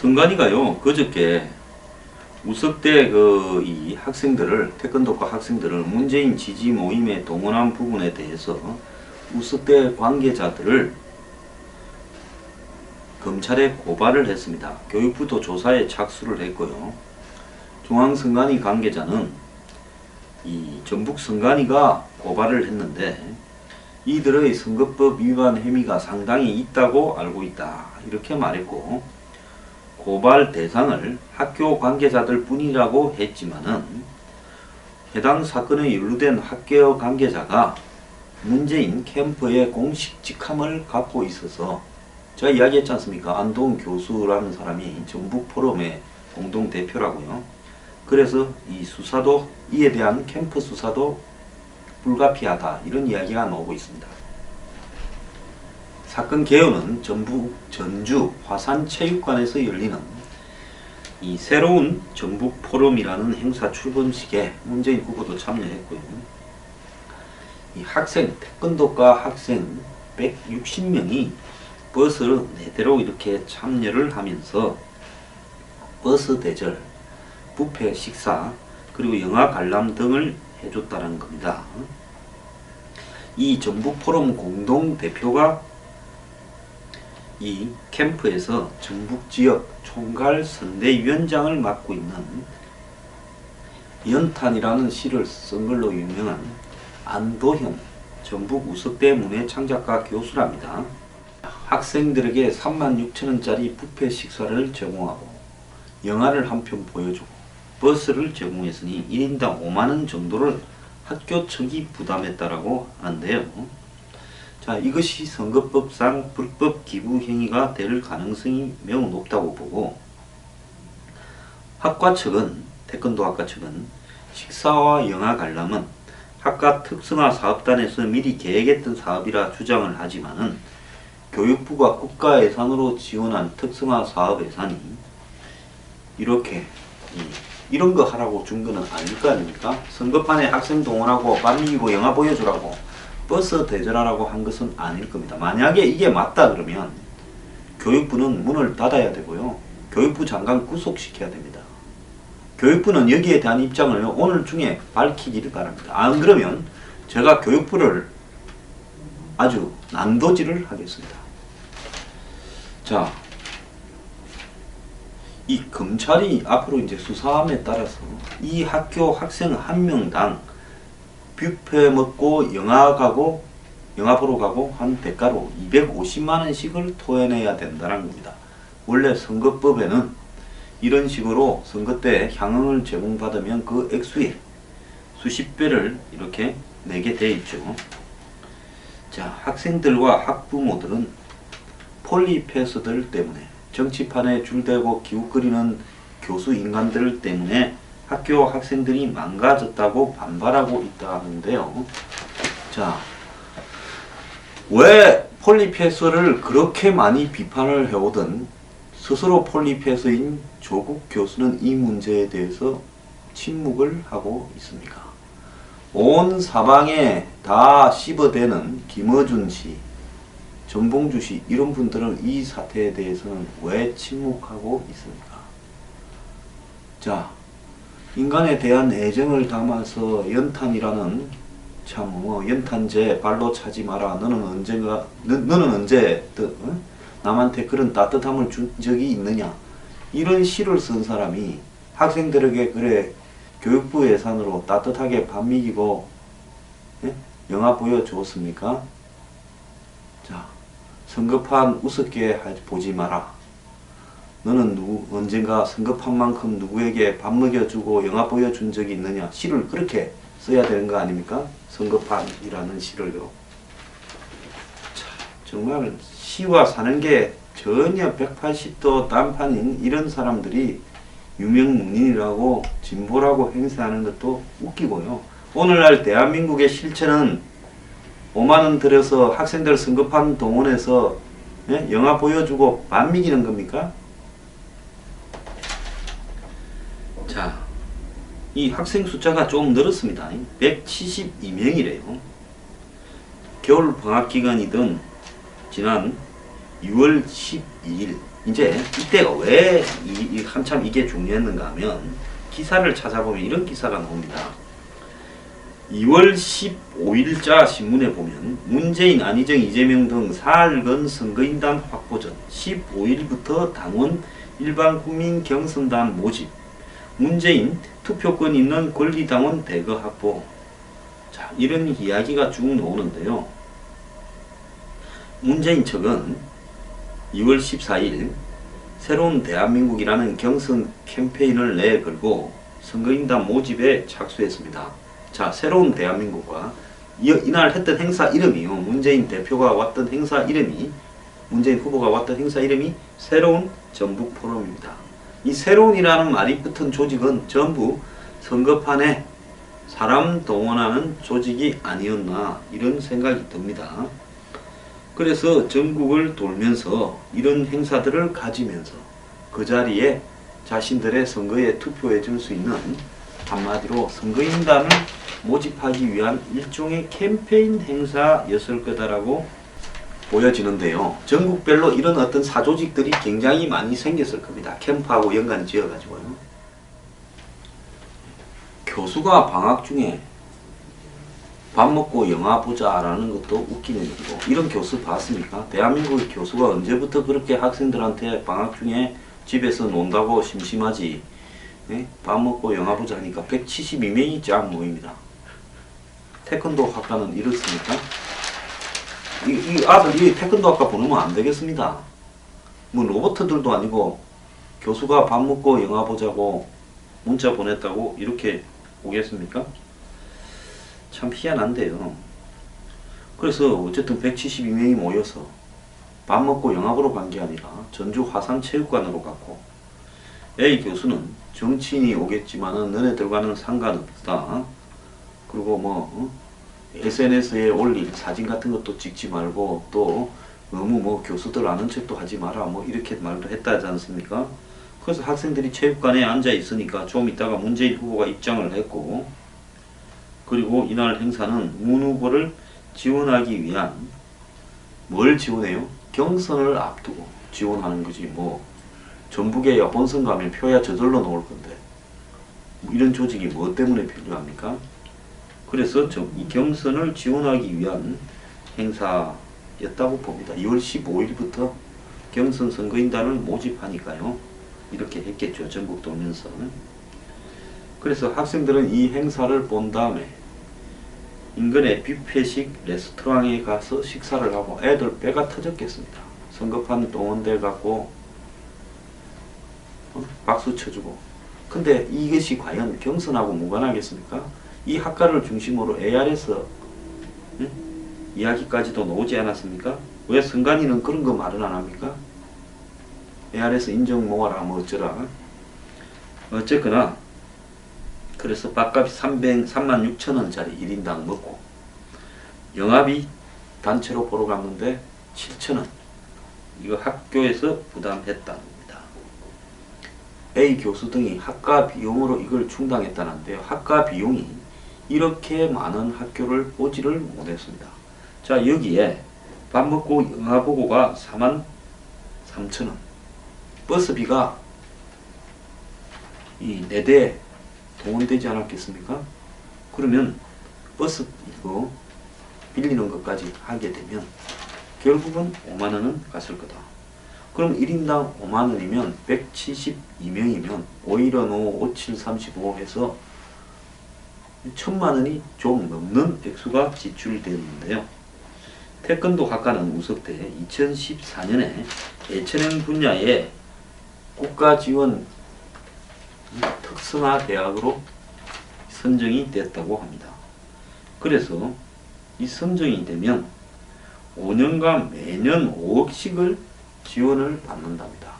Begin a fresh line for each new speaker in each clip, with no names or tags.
선관위가요 그저께 우석대 이 학생들을 태권도과 학생들을 문재인 지지 모임에 동원한 부분에 대해서 우석대 관계자들을 검찰에 고발을 했습니다. 교육부도 조사에 착수를 했고요. 중앙선관위 관계자는 이 전북선관위가 고발을 했는데 이들의 선거법 위반 혐의가 상당히 있다고 알고 있다 이렇게 말했고, 고발 대상을 학교 관계자들 뿐이라고 했지만은 해당 사건에 연루된 학교 관계자가 문재인 캠프의 공식 직함을 갖고 있어서 제가 이야기했지 않습니까? 안동 교수라는 사람이 전북포럼의 공동대표라고요. 그래서 이 수사도, 이에 대한 캠프 수사도 불가피하다 이런 이야기가 나오고 있습니다. 사건 개요는 전북 전주 화산체육관에서 열리는 이 새로운 전북포럼이라는 행사 출범식에 문재인 후보도 참여했고요. 이 학생, 태권도과 학생 160명이 버스를 4대로 이렇게 참여를 하면서 버스 대절, 뷔페 식사, 그리고 영화 관람 등을 해줬다는 겁니다. 이 전북포럼 공동대표가 이 캠프에서 전북지역 총괄선대위원장을 맡고 있는 연탄이라는 시를 쓴 걸로 유명한 안도형 전북 우석대 문예창작과 교수랍니다. 학생들에게 36,000원짜리 뷔페 식사를 제공하고 영화를 한 편 보여주고 버스를 제공했으니 1인당 5만원 정도를 학교 측이 부담했다라고 하는데요. 자, 이것이 선거법상 불법 기부 행위가 될 가능성이 매우 높다고 보고, 학과 측은, 태권도학과 측은 식사와 영화 관람은 학과 특성화 사업단에서 미리 계획했던 사업이라 주장을 하지만은 교육부가 국가 예산으로 지원한 특성화 사업 예산이 이렇게 이런 거 하라고 준 거는 아닐 거 아닙니까? 선거판에 학생 동원하고 밥 이기고 영화 보여주라고 버스 대절하라고 한 것은 아닐 겁니다. 만약에 이게 맞다 그러면 교육부는 문을 닫아야 되고요. 교육부 장관 구속시켜야 됩니다. 교육부는 여기에 대한 입장을 오늘 중에 밝히기를 바랍니다. 안 그러면 제가 교육부를 아주 난도질을 하겠습니다. 자, 이 검찰이 앞으로 이제 수사함에 따라서 이 학교 학생 한 명당 뷔페 먹고 영화 보러 가고 한 대가로 250만원씩을 토해내야 된다는 겁니다. 원래 선거법에는 이런 식으로 선거 때 향응을 제공받으면 그 액수의 수십 배를 이렇게 내게 돼 있죠. 자, 학생들과 학부모들은 폴리페서들 때문에, 정치판에 줄대고 기웃거리는 교수 인간들 때문에 학교 학생들이 망가졌다고 반발하고 있다는데요. 자, 왜 폴리페서를 그렇게 많이 비판을 해오던 스스로 폴리페서인 조국 교수는 이 문제에 대해서 침묵을 하고 있습니까? 온 사방에 다 씹어대는 김어준 씨, 전봉주 씨 이런 분들은 이 사태에 대해서는 왜 침묵하고 있습니까? 자, 인간에 대한 애정을 담아서 연탄이라는 연탄재 발로 차지 마라. 너는 언제 남한테 그런 따뜻함을 준 적이 있느냐? 이런 시를 쓴 사람이 학생들에게 그래 교육부 예산으로 따뜻하게 밥 먹이고 영화 보여주었습니까? 자, 선거판 우습게 보지 마라. 너는 언젠가 선거판만큼 누구에게 밥 먹여주고 영화 보여준 적이 있느냐? 시를 그렇게 써야 되는 거 아닙니까? 선거판이라는 시를요. 자, 정말 시와 사는 게 전혀 180도 딴판인 이런 사람들이 유명문인이라고 진보라고 행세하는 것도 웃기고요. 오늘날 대한민국의 실체는 5만원 들여서 학생들 선거판 동원해서 영화 보여주고 밥 먹이는 겁니까? 자, 이 학생 숫자가 좀 늘었습니다. 172명이래요. 겨울 방학 기간이던 지난 6월 12일 이제 이때가 왜 한참 이게 중요했는가 하면 기사를 찾아보면 이런 기사가 나옵니다. 2월 15일자 신문에 보면 문재인, 안희정, 이재명 등 사흘간 선거인단 확보 전 15일부터 당원 일반 국민 경선단 모집, 문재인 투표권 있는 권리당원 대거 확보. 자, 이런 이야기가 쭉 나오는데요. 문재인 측은 2월 14일 새로운 대한민국이라는 경선 캠페인을 내걸고 선거인단 모집에 착수했습니다. 자, 새로운 대한민국과 이날 했던 행사 이름이요. 문재인 대표가 왔던 행사 이름이, 문재인 후보가 왔던 행사 이름이 새로운 전북 포럼입니다. 이 새로운이라는 말이 붙은 조직은 전부 선거판에 사람 동원하는 조직이 아니었나 이런 생각이 듭니다. 그래서 전국을 돌면서 이런 행사들을 가지면서 그 자리에 자신들의 선거에 투표해 줄 수 있는, 한마디로 선거인단을 모집하기 위한 일종의 캠페인 행사였을 거다라고 보여지는데요. 전국별로 이런 어떤 사조직들이 굉장히 많이 생겼을 겁니다. 캠프하고 연관 지어가지고요. 교수가 방학 중에 밥 먹고 영화 보자라는 것도 웃기는 일이고, 이런 교수 봤습니까? 대한민국의 교수가 언제부터 그렇게 학생들한테 방학 중에 집에서 논다고 심심하지, 예? 밥 먹고 영화 보자 하니까 172명이 쫙 모입니다. 태권도 학과는 이렇습니까? 이 아들 이 태권도 학과 보내면 안 되겠습니다. 뭐 로봇들도 아니고 교수가 밥 먹고 영화 보자고 문자 보냈다고 이렇게 오겠습니까? 참 희한한데요. 그래서 어쨌든 172명이 모여서 밥 먹고 영화 보러 간 게 아니라 전주 화산체육관으로 갔고, A 교수는 정치인이 오겠지만은 너네들과는 상관없다. 그리고 뭐 SNS에 올릴 사진 같은 것도 찍지 말고 또 너무 뭐 교수들 아는 척도 하지 마라 뭐 이렇게 말도 했다 하지 않습니까? 그래서 학생들이 체육관에 앉아 있으니까 좀 이따가 문재인 후보가 입장을 했고, 그리고 이날 행사는 문 후보를 지원하기 위한, 뭘 지원해요? 경선을 앞두고 지원하는 거지. 뭐 전북에 본선 가면 표야 저절로 나올 건데 뭐 이런 조직이 뭐 때문에 필요합니까? 그래서 이 경선을 지원하기 위한 행사였다고 봅니다. 2월 15일부터 경선 선거인단을 모집하니까요. 이렇게 했겠죠. 전국 돌면서. 그래서 학생들은 이 행사를 본 다음에 인근의 뷔페식 레스토랑에 가서 식사를 하고 애들 배가 터졌겠습니다. 선거판 동원돼 갖고 박수 쳐주고. 근데 이것이 과연 경선하고 무관하겠습니까? 이 학과를 중심으로 ARS 이야기까지도 나오지 않았습니까? 왜 선관위는 그런 거 말은 안 합니까? ARS 인정 모아라 뭐 어쩌라. 어쨌거나 그래서 밥값이 36,000원짜리 1인당 먹고, 영화비 단체로 보러 갔는데 7,000원. 이거 학교에서 부담했답니다. A 교수 등이 학과 비용으로 이걸 충당했다는데요. 학과 비용이 이렇게 많은 학교를 보지를 못했습니다. 자, 여기에 밥 먹고 영화 보고가 43,000원. 버스비가 이 4대 동원되지 않았겠습니까? 그러면 버스 이거 빌리는 것까지 하게 되면 결국은 5만원은 갔을 거다. 그럼 1인당 5만원이면 172명이면 515, 57, 35 해서 1000만원이 좀 넘는 액수가 지출되었는데요. 태권도 학과는 우석대 2014년에 예체능 분야에 국가 지원 특성화 대학으로 선정이 됐다고 합니다. 그래서 이 선정이 되면 5년간 매년 5억씩을 지원을 받는답니다.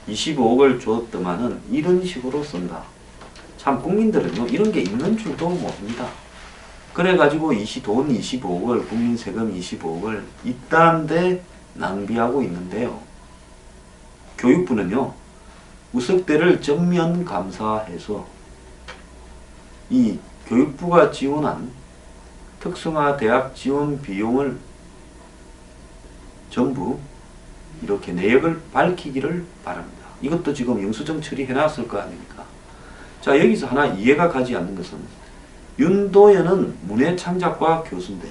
25억을 줬더만은 이런 식으로 쓴다. 참 국민들은요 이런 게 있는 줄도 모릅니다. 그래가지고 돈 25억을, 국민 세금 25억을 이딴데 낭비하고 있는데요. 교육부는요 우석대를 전면 감사해서 이 교육부가 지원한 특성화 대학 지원 비용을 전부 이렇게 내역을 밝히기를 바랍니다. 이것도 지금 영수증 처리해놨을 거 아닙니까? 자, 여기서 하나 이해가 가지 않는 것은 윤도현은 문해창작과 교수인데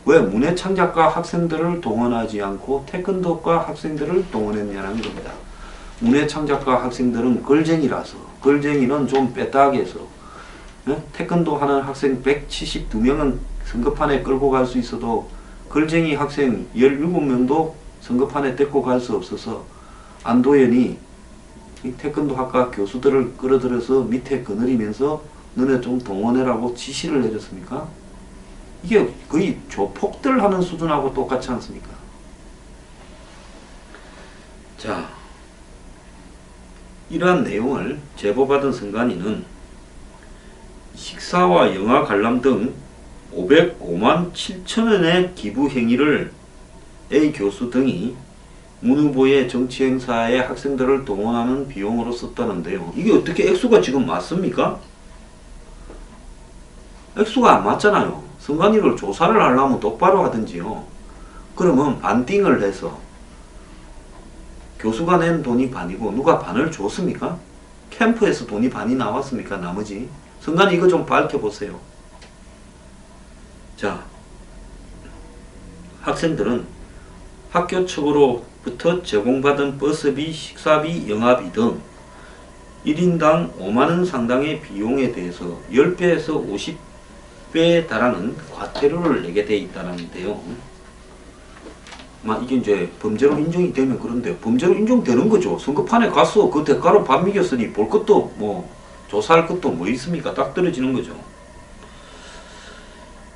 왜 문해창작과 학생들을 동원하지 않고 태권도과 학생들을 동원했냐는 겁니다. 문해창작과 학생들은 걸쟁이라서, 걸쟁이는 좀 빼딱해서 태권도 하는 학생 172명은 성급판에 끌고 갈 수 있어도 걸쟁이 학생 17명도 성급판에 데리고 갈 수 없어서 안도현이 태권도 학과 교수들을 끌어들여서 밑에 거느리면서 너네 좀 동원해라고 지시를 내렸습니까? 이게 거의 조폭들 하는 수준하고 똑같지 않습니까? 자, 이러한 내용을 제보받은 선관위는 식사와 영화 관람 등 505만 7천원의 기부 행위를 A 교수 등이 문 후보의 정치 행사에 학생들을 동원하는 비용으로 썼다는데요. 이게 어떻게 액수가 지금 맞습니까? 액수가 안 맞잖아요. 선관위를 조사를 하려면 똑바로 하든지요. 그러면 반띵을 해서 교수가 낸 돈이 반이고 누가 반을 줬습니까? 캠프에서 돈이 반이 나왔습니까? 나머지 선관위 이거 좀 밝혀보세요. 자, 학생들은 학교 측으로부터 제공받은 버스비, 식사비, 영화비 등 1인당 5만원 상당의 비용에 대해서 10배에서 50배에 달하는 과태료를 내게 돼 있다는데요. 이게 이제 범죄로 인정이 되면 그런데 범죄로 인정되는 거죠. 선거판에 가서 그 대가로 밥 먹였으니 볼 것도 조사할 것도 뭐 있습니까? 딱 떨어지는 거죠.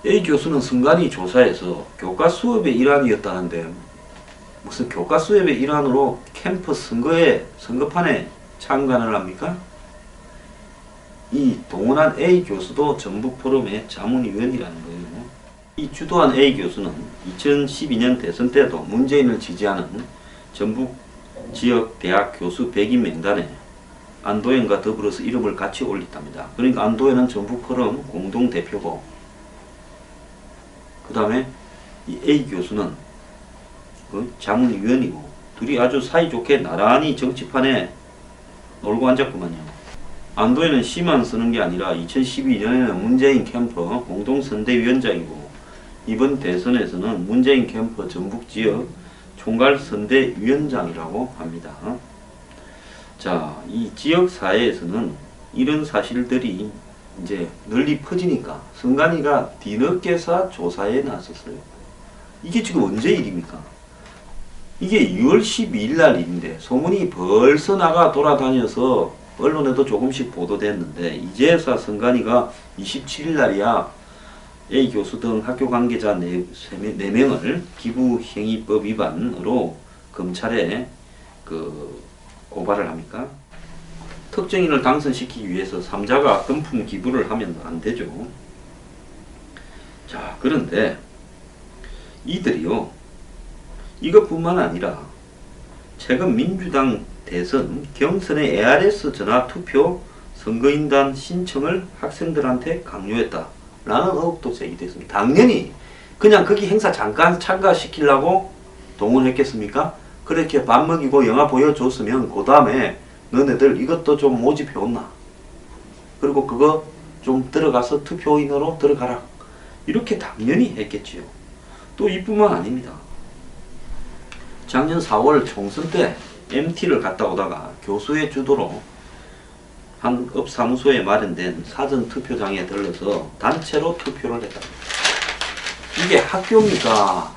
A 교수는 선관위 조사에서 교과 수업의 일환이었다는데 무슨 교과 수업의 일환으로 캠프 선거판에 참관을 합니까? 이 동원한 A 교수도 전북 포럼의 자문위원이라는 거예요. 이 주도한 A 교수는 2012년 대선 때도 문재인을 지지하는 전북 지역 대학 교수 100인 명단에 안도현과 더불어서 이름을 같이 올렸답니다. 그러니까 안도현은 전북 포럼 공동대표고 그 다음에 이 A 교수는 자문위원이고 둘이 아주 사이좋게 나란히 정치판에 놀고 앉았구만요. 안도현은 시만 쓰는 게 아니라 2012년에는 문재인 캠프 공동선대위원장이고 이번 대선에서는 문재인 캠프 전북지역 총괄선대위원장이라고 합니다. 자, 이 지역사회에서는 이런 사실들이 이제 널리 퍼지니까 선관위가 뒤늦게서 조사에 나섰어요. 이게 지금 언제 일입니까? 이게 6월 12일 날 일인데 소문이 벌써 나가 돌아다녀서 언론에도 조금씩 보도됐는데 이제서 선관위가 27일 날이야 A 교수 등 학교 관계자 4명을 기부행위법 위반으로 검찰에 고발을 합니까? 특정인을 당선시키기 위해서 3자가 금품 기부를 하면 안 되죠. 자, 그런데 이들이요, 이것뿐만 아니라 최근 민주당 대선 경선의 ARS 전화 투표 선거인단 신청을 학생들한테 강요했다 라는 의혹도 제기됐습니다. 당연히 그냥 거기 행사 잠깐 참가시키려고 동원했겠습니까? 그렇게 밥 먹이고 영화 보여줬으면 그 다음에 너네들 이것도 좀 모집해온나, 그리고 그거 좀 들어가서 투표인으로 들어가라, 이렇게 당연히 했겠지요. 또 이뿐만 아닙니다. 작년 4월 총선 때 MT를 갔다 오다가 교수의 주도로 한 업 사무소에 마련된 사전 투표장에 들러서 단체로 투표를 했다. 이게 학교입니까?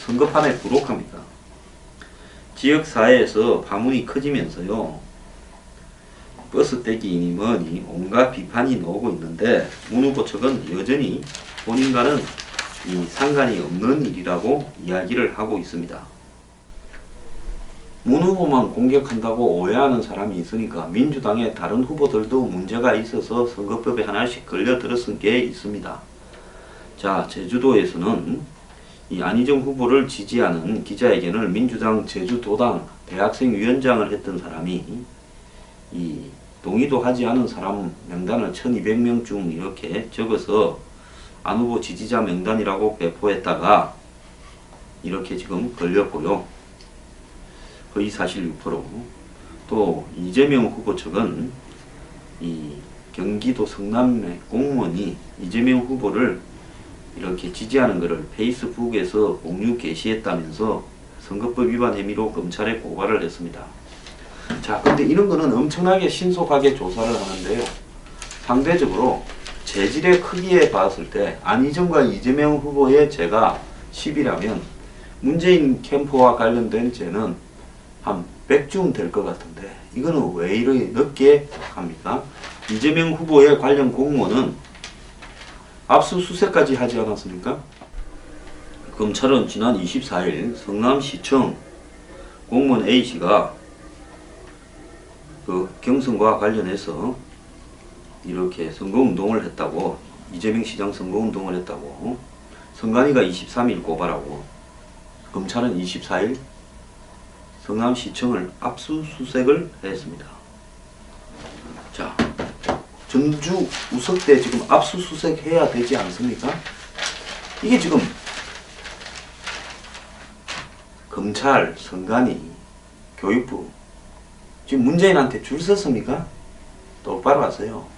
선거판에 부록합니까? 지역사회에서 파문이 커지면서요, 버스 떼기니 뭐니 온갖 비판이 나오고 있는데 문 후보 측은 여전히 본인과는 상관이 없는 일이라고 이야기를 하고 있습니다. 문 후보만 공격한다고 오해하는 사람이 있으니까 민주당의 다른 후보들도 문제가 있어서 선거법에 하나씩 걸려들었은 게 있습니다. 자, 제주도에서는 이 안희정 후보를 지지하는 기자회견을 민주당 제주도당 대학생위원장을 했던 사람이 이 동의도 하지 않은 사람 명단을 1200명 중 이렇게 적어서 안 후보 지지자 명단이라고 배포했다가 이렇게 지금 걸렸고요. 허위사실 유포로, 또 이재명 후보 측은 이 경기도 성남의 공무원이 이재명 후보를 이렇게 지지하는 것을 페이스북에서 공유 게시했다면서 선거법 위반 혐의로 검찰에 고발을 했습니다. 자, 근데 이런 거는 엄청나게 신속하게 조사를 하는데요. 상대적으로 재질의 크기에 봤을 때 안희정과 이재명 후보의 죄가 10이라면 문재인 캠프와 관련된 죄는 한 100쯤 될 것 같은데 이거는 왜 이렇게 늦게 합니까? 이재명 후보의 관련 공무원은 압수수색까지 하지 않았습니까? 검찰은 지난 24일 성남시청 공무원 A씨가 그 경선과 관련해서 이렇게 선거운동을 했다고, 이재명 시장 선거운동을 했다고 선관위가 23일 고발하고 검찰은 24일 성남시청을 압수수색을 했습니다. 자, 전주 우석대 지금 압수수색 해야 되지 않습니까? 이게 지금 검찰, 선관위, 교육부 지금 문재인한테 줄 섰습니까? 똑바로 하세요.